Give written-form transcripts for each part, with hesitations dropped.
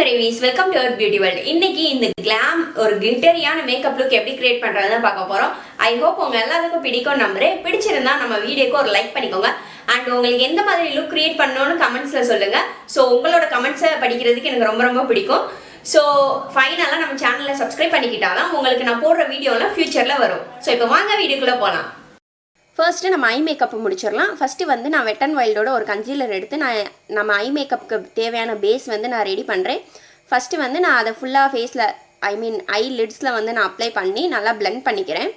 Ravis, welcome to our beauty world. இன்னைக்கு இந்த glam ஒரு glitteryயான மேக்கப் லுக் எப்படி கிரியேட் பண்றதுன்னு பார்க்க போறோம். I hope உங்க எல்லாருக்கும் பிடிக்கும் நம்புறேன். பிடிச்சிருந்தா நம்ம வீடியோக்கு ஒரு லைக் பண்ணிக்கோங்க. And உங்களுக்கு எந்த மாதிரி லுக் கிரியேட் பண்ணனும்னு கமெண்ட்ஸ்ல சொல்லுங்க. சோ உங்களோட கமெண்ட்ஸை படிக்கிறதுக்கு எனக்கு ரொம்ப பிடிக்கும். சோ ஃபைனலா நம்ம சேனலை சப்ஸ்கிரைப் பண்ணிக்கிட்டாதான் உங்களுக்கு நான் போடுற வீடியோலாம் ஃபியூச்சர்ல வரும். சோ இப்போ வாங்க வீடியோக்குள்ள போலாம். ஃபர்ஸ்ட்டு நம்ம ஐ மேக்கப் முடிச்சிடலாம். ஃபஸ்ட்டு வந்து நான் வெட் அண்ட் வைல்டோட ஒரு கன்சீலர் எடுத்து நம்ம ஐ மேக்கப்புக்கு தேவையான பேஸ் வந்து நான் ரெடி பண்ணுறேன். ஃபஸ்ட்டு வந்து நான் அதை ஃபுல்லாக ஃபேஸில் ஐ லிட்ஸில் வந்து நான் அப்ளை பண்ணி நல்லா பிளெண்ட் பண்ணிக்கிறேன்.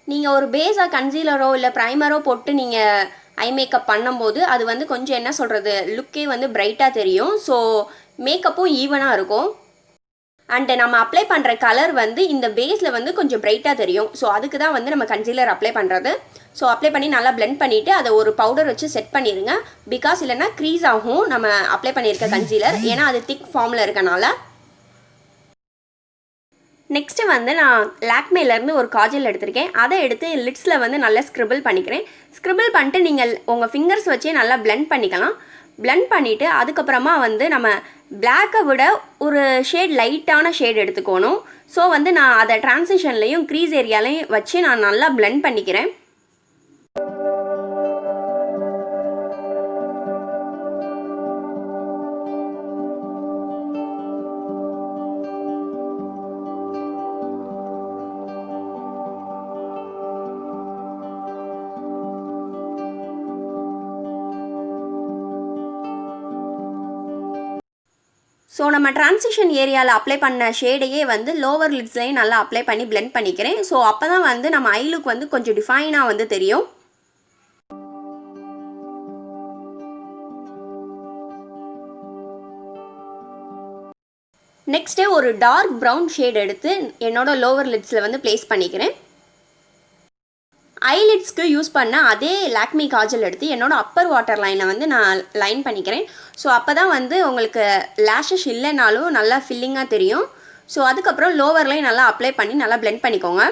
நீங்கள் ஒரு பேஸாக கன்சீலரோ இல்லை ப்ரைமரோ போட்டு நீங்கள் ஐ மேக்கப் பண்ணும்போது அது வந்து கொஞ்சம் என்ன சொல்கிறது லுக்கே வந்து பிரைட்டாக தெரியும். ஸோ மேக்கப்பும் ஈவனாக இருக்கும். அண்டு நம்ம அப்ளை பண்ணுற கலர் வந்து இந்த பேஸில் வந்து கொஞ்சம் பிரைட்டாக தெரியும். ஸோ அதுக்கு தான் வந்து நம்ம கன்சீலர் அப்ளை பண்ணுறது. ஸோ அப்ளை பண்ணி நல்லா பிளெண்ட் பண்ணிவிட்டு அதை ஒரு பவுடர் வச்சு செட் பண்ணிடுங்க. பிகாஸ் இல்லைன்னா க்ரீஸ் ஆகும் நம்ம அப்ளை பண்ணியிருக்க கன்சீலர், ஏன்னா அது திக் ஃபார்மில் இருக்கனால. நெக்ஸ்ட்டு வந்து நான் லாக்மேலேருந்து ஒரு காஜல் எடுத்திருக்கேன். அதை எடுத்து லிட்ஸில் வந்து நல்லா ஸ்க்ரிபிள் பண்ணிக்கிறேன். ஸ்க்ரிபிள் பண்ணிட்டு நீங்கள் உங்கள் ஃபிங்கர்ஸ் வச்சே நல்லா பிளெண்ட் பண்ணிக்கலாம். பிளெண்ட் பண்ணிவிட்டு அதுக்கப்புறமா வந்து நம்ம பிளாக்கை விட ஒரு ஷேட் லைட்டான ஷேட் எடுத்துக்கணும். ஸோ வந்து நான் அதை ட்ரான்சிஷன்லேயும் க்ரீஸ் ஏரியாலையும் வச்சு நான் நல்லா பிளெண்ட் பண்ணிக்கிறேன். ஸோ நம்ம ட்ரான்சிஷன் ஏரியாவில் அப்ளை பண்ண ஷேடையே வந்து லோவர் லிட்ஸ்லையும் நல்லா அப்ளை பண்ணி பிளெண்ட் பண்ணிக்கிறேன். ஸோ அப்போ தான் வந்து நம்ம ஐ லுக் வந்து கொஞ்சம் டிஃபைனாக வந்து தெரியும். நெக்ஸ்ட்டு ஒரு டார்க் ப்ரௌன் ஷேட் எடுத்து என்னோட லோவர் லிட்ஸில் வந்து ப்ளேஸ் பண்ணிக்கிறேன். ஐலிட்ஸ்க்கு யூஸ் பண்ண அதே லாக்மி காஜல் எடுத்து என்னோட அப்பர் வாட்டர் லைனை வந்து நான் லைன் பண்ணிக்கிறேன். ஸோ அப்போ தான் வந்து உங்களுக்கு லேஷஸ் இல்லைனாலும் நல்லா ஃபில்லிங்காக தெரியும். ஸோ அதுக்கப்புறம் லோவர்லையும் நல்லா அப்ளை பண்ணி நல்லா பிளெண்ட் பண்ணிக்கோங்க.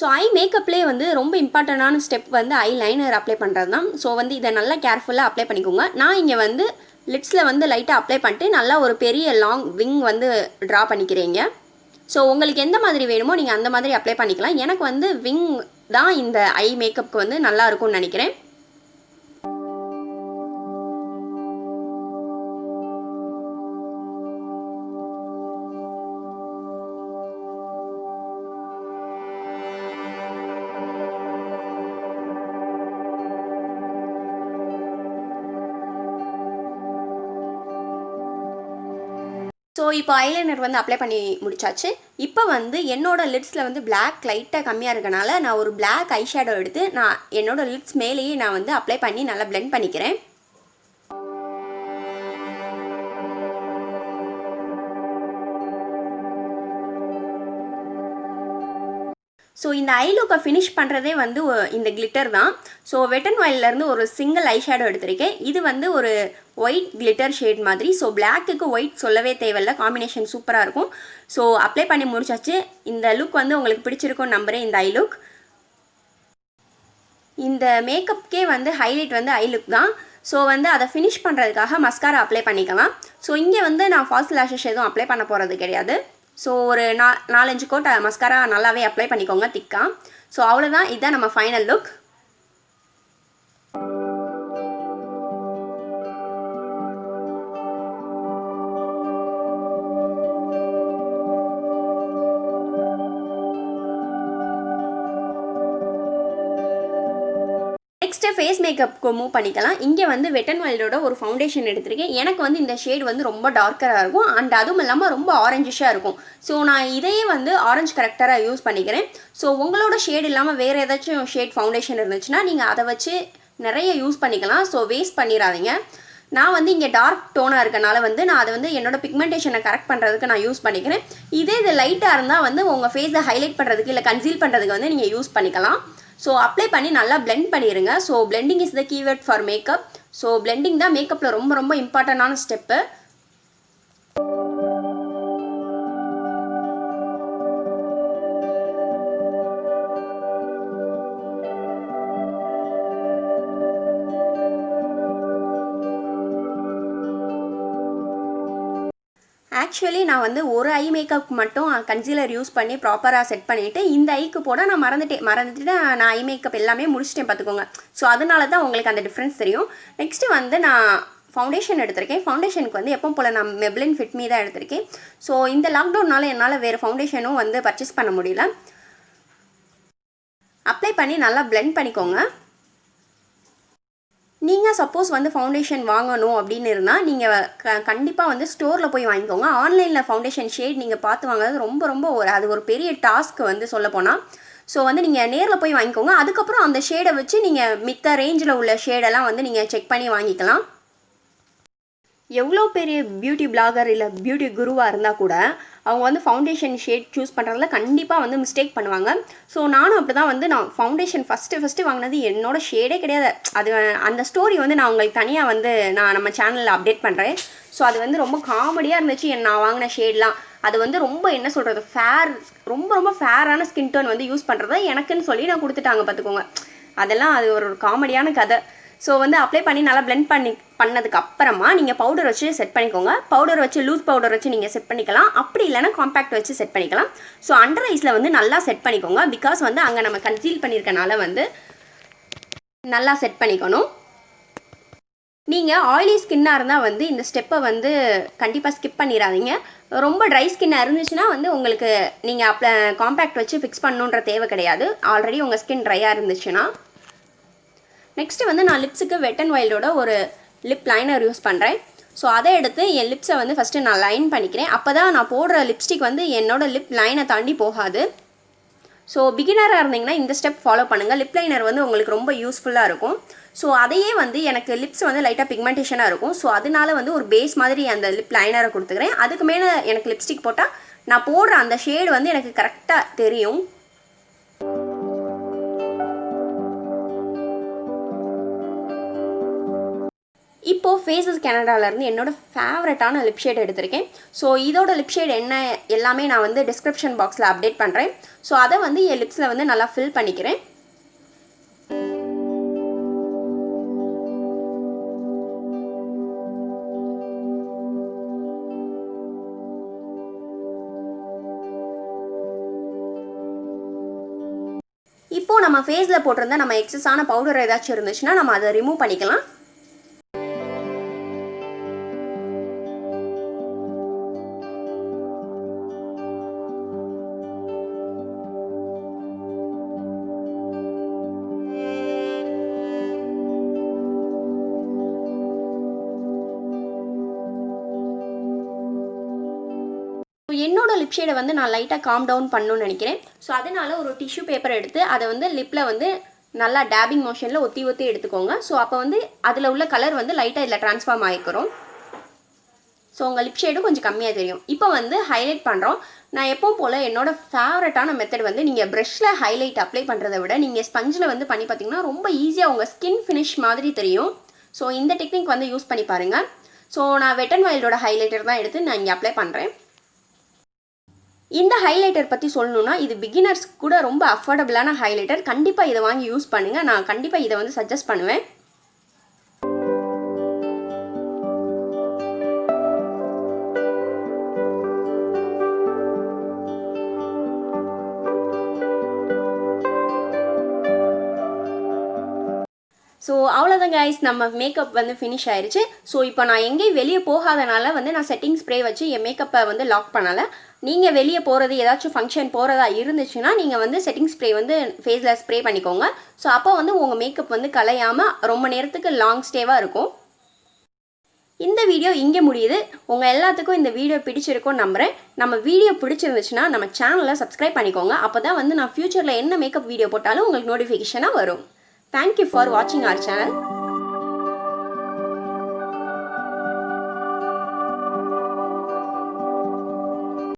ஸோ ஐ மேக்கப்லேயே வந்து ரொம்ப இம்பார்ட்டண்டான ஸ்டெப் வந்து ஐ லைனர் அப்ளை பண்ணுறது தான். ஸோ வந்து இதை நல்லா கேர்ஃபுல்லாக அப்ளை பண்ணிக்கோங்க. நான் இங்கே வந்து லிட்ஸில் வந்து லைட்டாக அப்ளை பண்ணிட்டு நல்லா ஒரு பெரிய லாங் விங் வந்து ட்ரா பண்ணிக்கிறீங்க. ஸோ உங்களுக்கு எந்த மாதிரி வேணுமோ நீங்கள் அந்த மாதிரி அப்ளை பண்ணிக்கலாம். எனக்கு வந்து விங் தான் இந்த ஐ மேக்கப்புக்கு வந்து நல்லா இருக்கும்னு நினைக்கிறேன். ஸோ இப்போ ஐலைனர் வந்து அப்ளை பண்ணி முடிச்சாச்சு. இப்போ வந்து என்னோடய லிட்ஸில் வந்து பிளாக் லைட்டாக கம்மியாக இருக்கனால நான் ஒரு பிளாக் ஐ ஷேடோ எடுத்து நான் என்னோடய லிட்ஸ் மேலேயே நான் வந்து அப்ளை பண்ணி நல்லா பிளெண்ட் பண்ணிக்கிறேன். ஸோ இந்த ஐ லுக்கை ஃபினிஷ் பண்ணுறதே வந்து இந்த கிளிட்டர் தான். ஸோ வெட் அண்ட் வைல்ட்லேருந்து ஒரு சிங்கிள் ஐ ஷேடோ எடுத்திருக்கேன். இது வந்து ஒரு ஒயிட் கிளிட்டர் ஷேட் மாதிரி. ஸோ பிளாக்குக்கு ஒயிட் சொல்லவே தேவையில்லை, காம்பினேஷன் சூப்பராக இருக்கும். ஸோ அப்ளை பண்ணி முடிச்சாச்சு. இந்த லுக் வந்து உங்களுக்கு பிடிச்சிருக்கும்னு நம்புகிறேன். இந்த ஐ லுக், இந்த மேக்கப்கே வந்து ஹைலைட் வந்து ஐ லுக் தான். ஸோ வந்து அதை ஃபினிஷ் பண்ணுறதுக்காக மஸ்காரா அப்ளை பண்ணிக்கலாம். ஸோ இங்கே வந்து நான் ஃபால்ஸ் லேஷஸ் எதுவும் அப்ளை பண்ண போகிறது கிடையாது. ஸோ ஒரு 4-5 கோட் மஸ்காரா நல்லாவே அப்ளை பண்ணிக்கோங்க திக்காக. ஸோ அவ்வளோதான், இதுதான் நம்ம ஃபைனல் லுக். நெக்ஸ்ட்டு ஃபேஸ் மேக்கப்புக்கு மூவ் பண்ணிக்கலாம். இங்கே வந்து வெட் அண்ட் வைல்டோட ஒரு ஃபவுண்டேஷன் எடுத்திருக்கேன். எனக்கு வந்து இந்த ஷேட் வந்து ரொம்ப டார்க்கராக இருக்கும் அண்ட் அதுவும் இல்லாமல் ரொம்ப ஆரஞ்சிஷாக இருக்கும். ஸோ நான் இதையே வந்து ஆரஞ்சு கரெக்டராக யூஸ் பண்ணிக்கிறேன். ஸோ உங்களோட ஷேட் இல்லாமல் வேறு ஏதாச்சும் ஷேட் ஃபவுண்டேஷன் இருந்துச்சுன்னா நீங்கள் அதை வச்சு நிறைய யூஸ் பண்ணிக்கலாம். ஸோ வேஸ்ட் பண்ணிடாதீங்க. நான் வந்து இங்கே டார்க் டோனாக இருக்கனால வந்து நான் அதை வந்து என்னோடய பிக்மெண்டேஷனை கரெக்ட் பண்ணுறதுக்கு நான் யூஸ் பண்ணிக்கிறேன். இதே இது லைட்டாக இருந்தால் வந்து உங்கள் ஃபேஸை ஹைலைட் பண்ணுறதுக்கு இல்லை கன்சீல் பண்ணுறதுக்கு வந்து நீங்கள் யூஸ் பண்ணிக்கலாம். ஸோ அப்ளை பண்ணி நல்லா பிளெண்ட் பண்ணிடுங்க. So blending is the keyword for makeup. So blending தான் மேக்கப்பில் ரொம்ப இம்பார்ட்டண்டான ஸ்டெப்பு. ஆக்சுவலி நான் வந்து ஒரு ஐ மேக்கப் மட்டும் கன்சீலர் யூஸ் பண்ணி ப்ராப்பராக செட் பண்ணிவிட்டு இந்த ஐக்கு போட நான் மறந்துட்டு நான் ஐ மேக்கப் எல்லாமே முடிச்சிட்டேன் பார்த்துக்கோங்க. ஸோ அதனால தான் உங்களுக்கு அந்த டிஃப்ரென்ஸ் தெரியும். நெக்ஸ்ட்டு வந்து நான் ஃபவுண்டேஷன் எடுத்திருக்கேன். ஃபவுண்டேஷனுக்கு வந்து எப்போ போல் நான் மெப்ளின் ஃபிட் மீ தான் எடுத்திருக்கேன். ஸோ இந்த லாக்டவுன்னால என்னால் வேறு ஃபவுண்டேஷனும் வந்து பர்ச்சேஸ் பண்ண முடியல. அப்ளை பண்ணி நல்லா பிளெண்ட் பண்ணிக்கோங்க. நீங்கள் சப்போஸ் வந்து ஃபவுண்டேஷன் வாங்கணும் அப்படின்னு இருந்தால் நீங்கள் கண்டிப்பாக வந்து ஸ்டோரில் போய் வாங்கிக்கோங்க. ஆன்லைனில் ஃபவுண்டேஷன் ஷேட் நீங்கள் பார்த்து வாங்குறது ரொம்ப அது ஒரு பெரிய டாஸ்க் வந்து சொல்லப்போனால். ஸோ வந்து நீங்கள் நேரில் போய் வாங்கிக்கோங்க. அதுக்கப்புறம் அந்த ஷேடை வச்சு நீங்கள் மித்த ரேஞ்சில் உள்ள ஷேடெல்லாம் வந்து நீங்கள் செக் பண்ணி வாங்கிக்கலாம். எவ்வளோ பெரிய பியூட்டி பிளாகர் இல்லை பியூட்டி குருவாக இருந்தால் கூட அவங்க வந்து ஃபவுண்டேஷன் ஷேட் சூஸ் பண்ணுறதுல கண்டிப்பாக வந்து மிஸ்டேக் பண்ணுவாங்க. ஸோ நானும் அப்படி தான் வந்து நான் ஃபவுண்டேஷன் ஃபஸ்ட்டு வாங்கினது என்னோட ஷேடே கிடையாது. அது அந்த ஸ்டோரி வந்து நான் உங்களுக்கு தனியாக வந்து நான் நம்ம சேனலில் அப்டேட் பண்ணுறேன். ஸோ அது வந்து ரொம்ப காமெடியாக இருந்துச்சு. நான் வாங்கின ஷேட்லாம் அது வந்து ரொம்ப என்ன சொல்கிறது ரொம்ப ஃபேரான ஸ்கின் டோன் வந்து யூஸ் பண்ணுறத எனக்குன்னு சொல்லி நான் கொடுத்துட்டாங்க பார்த்துக்கோங்க. அதெல்லாம் அது ஒரு காமெடியான கதை. ஸோ வந்து அப்ளை பண்ணி நல்லா பிளெண்ட் பண்ணதுக்கு அப்புறமா நீங்கள் பவுடர் வச்சு செட் பண்ணிக்கோங்க. பவுடர் வச்சு லூஸ் பவுடர் வச்சு நீங்கள் செட் பண்ணிக்கலாம். அப்படி இல்லைனா காம்பேக்ட் வச்சு செட் பண்ணிக்கலாம். ஸோ அண்டர் ஐஸில் வந்து நல்லா செட் பண்ணிக்கோங்க. பிகாஸ் வந்து அங்கே நம்ம கன்சீல் பண்ணியிருக்கனால வந்து நல்லா செட் பண்ணிக்கணும். நீங்கள் ஆயிலி ஸ்கின்னாக இருந்தால் வந்து இந்த ஸ்டெப்பை வந்து கண்டிப்பாக ஸ்கிப் பண்ணிடாதீங்க. ரொம்ப ட்ரை ஸ்கின்னாக இருந்துச்சுன்னா வந்து உங்களுக்கு நீங்கள் காம்பேக்ட் வச்சு ஃபிக்ஸ் பண்ணணுன்ற தேவை கிடையாது. ஆல்ரெடி உங்கள் ஸ்கின் ட்ரையாக இருந்துச்சுன்னா. நெக்ஸ்ட்டு வந்து நான் லிப்ஸுக்கு வெட் அண்ட் வைல்டோட ஒரு லிப் லைனர் யூஸ் பண்ணுறேன். ஸோ அதை எடுத்து என் லிப்ஸை வந்து ஃபஸ்ட்டு நான் லைன் பண்ணிக்கிறேன். அப்போ தான் நான் போடுற லிப்ஸ்டிக் வந்து என்னோடய லிப் லைனை தாண்டி போகாது. ஸோ பிகினராக இருந்தீங்கன்னா இந்த ஸ்டெப் ஃபாலோ பண்ணுங்கள். லிப் லைனர் வந்து உங்களுக்கு ரொம்ப யூஸ்ஃபுல்லாக இருக்கும். ஸோ அதையே வந்து எனக்கு லிப்ஸ் வந்து லைட்டாக பிக்மெண்டேஷனாக இருக்கும். ஸோ அதனால வந்து ஒரு பேஸ் மாதிரி அந்த லிப் லைனரை கொடுத்துக்கிறேன். அதுக்கு மேலே எனக்கு லிப்ஸ்டிக் போட்டால் நான் போடுற அந்த ஷேடு வந்து எனக்கு கரெக்டாக தெரியும். இப்போது ஃபேஸஸ் கனடாவிலேருந்து என்னோடய ஃபேவரட்டான லிப் ஷேட் எடுத்திருக்கேன். ஸோ இதோட லிப் ஷேட் என்ன எல்லாமே நான் வந்து டிஸ்கிரிப்ஷன் பாக்ஸில் அப்டேட் பண்ணுறேன். ஸோ அதை வந்து என் லிப்ஸில் வந்து நல்லா ஃபில் பண்ணிக்கிறேன். இப்போது நம்ம ஃபேஸில் போட்டிருந்தா நம்ம எக்ஸஸான பவுடர் ஏதாச்சும் இருந்துச்சுன்னா நம்ம அதை ரிமூவ் பண்ணிக்கலாம். என்னோட லிப் ஷேடை வந்து நான் லைட்டாக காம் டவுன் பண்ணணும்னு நினைக்கிறேன். ஸோ அதனால் ஒரு டிஷ்யூ பேப்பர் எடுத்து அதை வந்து லிப்பில் வந்து நல்லா டேபிங் மோஷனில் ஒத்தி எடுத்துக்கோங்க. ஸோ அப்போ வந்து அதில் உள்ள கலர் வந்து லைட்டாக இதில் ட்ரான்ஸ்ஃபார்ம் ஆகிக்கிறோம். ஸோ உங்கள் லிப் ஷேடும் கொஞ்சம் கம்மியாக தெரியும். இப்போ வந்து ஹைலைட் பண்ணுறோம். நான் எப்பவும் போல் என்னோடய ஃபேவரட்டான மெத்தட் வந்து நீங்கள் ப்ரஷில் ஹைலைட் அப்ளை பண்ணுறதை விட நீங்கள் ஸ்பஞ்சில் வந்து பண்ணி பார்த்தீங்கன்னா ரொம்ப ஈஸியாக உங்கள் ஸ்கின் ஃபினிஷ் மாதிரி தெரியும். ஸோ இந்த டெக்னிக் வந்து யூஸ் பண்ணி பாருங்கள். ஸோ நான் வெட் அண்ட் வைல்டோட ஹைலைட்டர் தான் எடுத்து நான் இங்கே அப்ளை பண்ணுறேன். இந்த ஹைலைட்டர் பற்றி சொல்லணுன்னா இது பிகினர்ஸ் கூட ரொம்ப அஃபோர்டபுளான ஹைலைட்டர். கண்டிப்பாக இதை வாங்கி யூஸ் பண்ணுங்கள். நான் கண்டிப்பாக இதை வந்து சஜஸ்ட் பண்ணுவேன். ஸோ அவ்வளோதான் கைஸ், நம்ம மேக்கப் வந்து ஃபினிஷ் ஆயிடுச்சு. ஸோ இப்போ நான் எங்கேயும் வெளியே போகாதனால வந்து நான் செட்டிங் ஸ்ப்ரே வச்சு என் மேக்கப்பை வந்து லாக் பண்ணலை. நீங்கள் வெளியே போகிறது ஏதாச்சும் ஃபங்க்ஷன் போகிறதா இருந்துச்சுன்னா நீங்கள் வந்து செட்டிங் ஸ்ப்ரே வந்து ஃபேஸில் ஸ்ப்ரே பண்ணிக்கோங்க. ஸோ அப்போ வந்து உங்கள் மேக்கப் வந்து கலையாமல் ரொம்ப நேரத்துக்கு லாங் ஸ்டேவாக இருக்கும். இந்த வீடியோ இங்கே முடியுது. உங்கள் எல்லாத்துக்கும் இந்த வீடியோ பிடிச்சிருக்கும்னு நம்புகிறேன். நம்ம வீடியோ பிடிச்சிருந்துச்சுன்னா நம்ம சேனலை சப்ஸ்கிரைப் பண்ணிக்கோங்க. அப்போ தான் வந்து நான் ஃப்யூச்சரில் என்ன மேக்கப் வீடியோ போட்டாலும் உங்களுக்கு நோட்டிஃபிகேஷனாக வரும். Thank you for watching our channel.